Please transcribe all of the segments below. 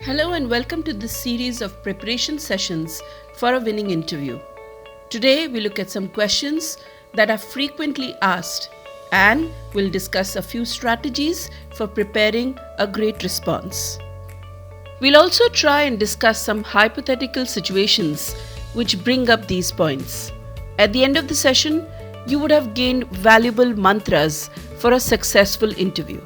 Hello and welcome to this series of preparation sessions for a winning interview. Today we look at some questions that are frequently asked and we'll discuss a few strategies for preparing a great response. We'll also try and discuss some hypothetical situations which bring up these points. At the end of the session, you would have gained valuable mantras for a successful interview.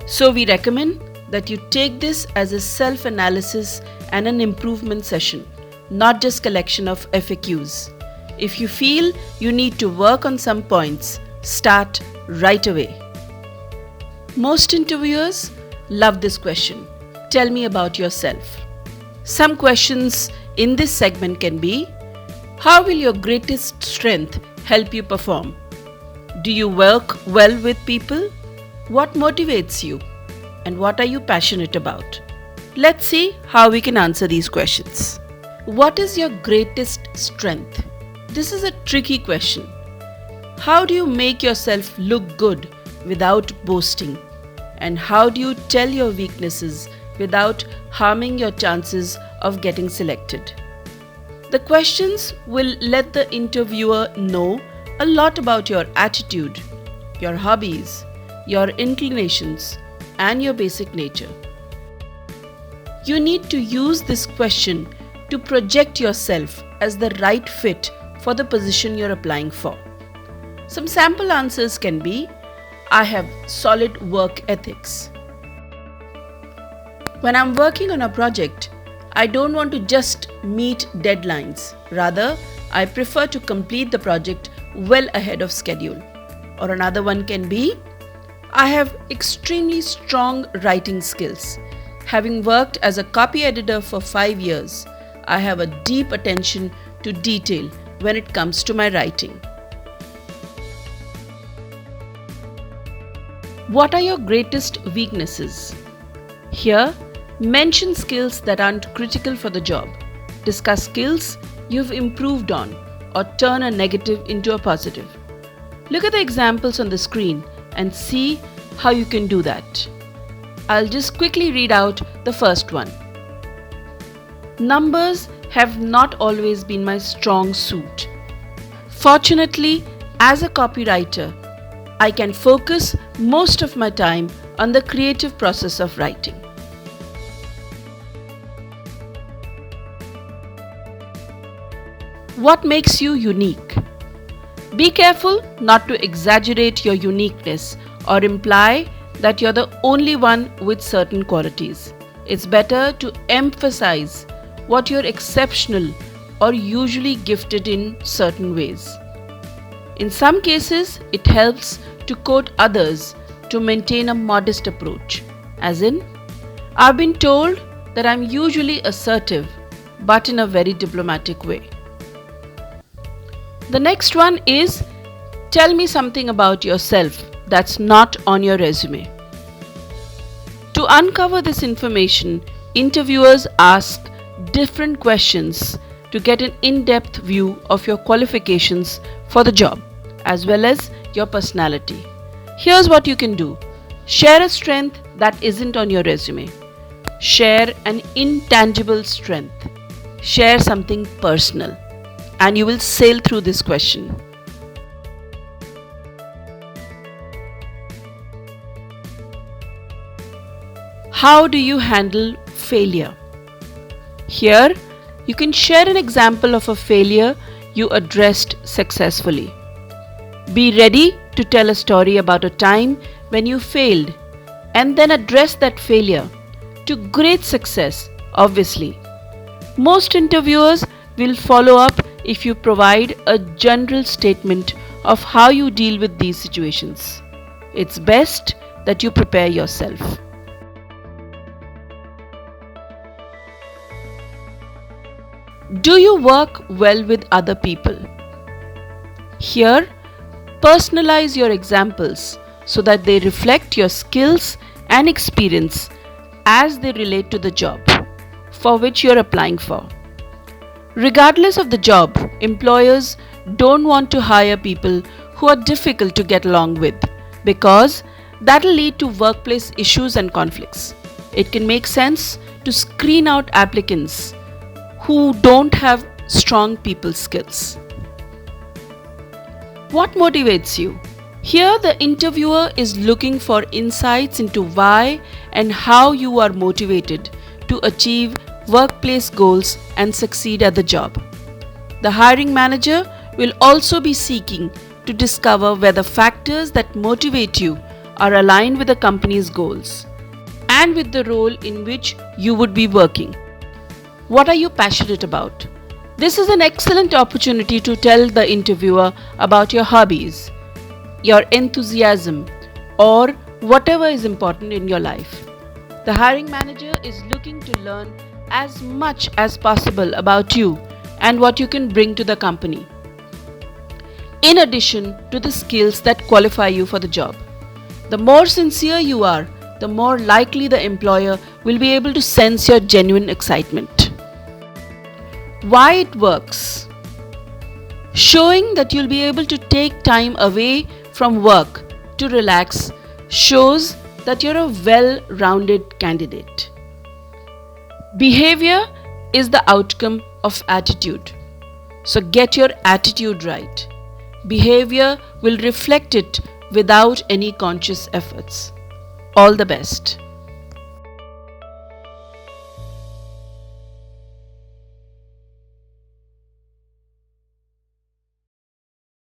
So we recommend that you take this as a self-analysis and an improvement session, not just collection of FAQs. If you feel you need to work on some points, start right away. Most interviewers love this question. Tell me about yourself. Some questions in this segment can be: how will your greatest strength help you perform? Do you work well with people? What motivates you? And what are you passionate about? Let's see how we can answer these questions. What is your greatest strength? This is a tricky question. How do you make yourself look good without boasting? And how do you tell your weaknesses without harming your chances of getting selected? The questions will let the interviewer know a lot about your attitude, your hobbies, your inclinations, and your basic nature. You need to use this question to project yourself as the right fit for the position you're applying for. Some sample answers can be: I have solid work ethics. When I'm working on a project, I don't want to just meet deadlines. Rather, I prefer to complete the project well ahead of schedule. Or another one can be: I have extremely strong writing skills. Having worked as a copy editor for 5 years, I have a deep attention to detail when it comes to my writing. What are your greatest weaknesses? Here, mention skills that aren't critical for the job. Discuss skills you've improved on or turn a negative into a positive. Look at the examples on the screen and see how you can do that. I'll just quickly read out the first one. Numbers have not always been my strong suit. Fortunately, as a copywriter, I can focus most of my time on the creative process of writing. What makes you unique? Be careful not to exaggerate your uniqueness or imply that you're the only one with certain qualities. It's better to emphasize what you're exceptional or usually gifted in certain ways. In some cases, it helps to quote others to maintain a modest approach, as in, I've been told that I'm usually assertive, but in a very diplomatic way. The next one is: tell me something about yourself that's not on your resume. To uncover this information, interviewers ask different questions to get an in-depth view of your qualifications for the job, as well as your personality. Here's what you can do. Share a strength that isn't on your resume. Share an intangible strength. Share something personal. And you will sail through this question. How do you handle failure? Here, you can share an example of a failure you addressed successfully. Be ready to tell a story about a time when you failed and then address that failure to great success, obviously. Most interviewers will follow up if you provide a general statement of how you deal with these situations. It's best that you prepare yourself. Do you work well with other people? Here, personalize your examples so that they reflect your skills and experience as they relate to the job for which you're applying for. Regardless of the job, employers don't want to hire people who are difficult to get along with because that'll lead to workplace issues and conflicts. it can make sense to screen out applicants who don't have strong people skills. What motivates you? Here, the interviewer is looking for insights into why and how you are motivated to achieve workplace goals and succeed at the job. The hiring manager will also be seeking to discover whether factors that motivate you are aligned with the company's goals and with the role in which you would be working. What are you passionate about? This is an excellent opportunity to tell the interviewer about your hobbies, your enthusiasm, or whatever is important in your life. The hiring manager is looking to learn as much as possible about you and what you can bring to the company, in addition to the skills that qualify you for the job. The more sincere you are, the more likely the employer will be able to sense your genuine excitement. Why it works? Showing that you'll be able to take time away from work to relax shows that you're a well-rounded candidate. Behavior is the outcome of attitude. So get your attitude right. Behavior will reflect it without any conscious efforts. All the best.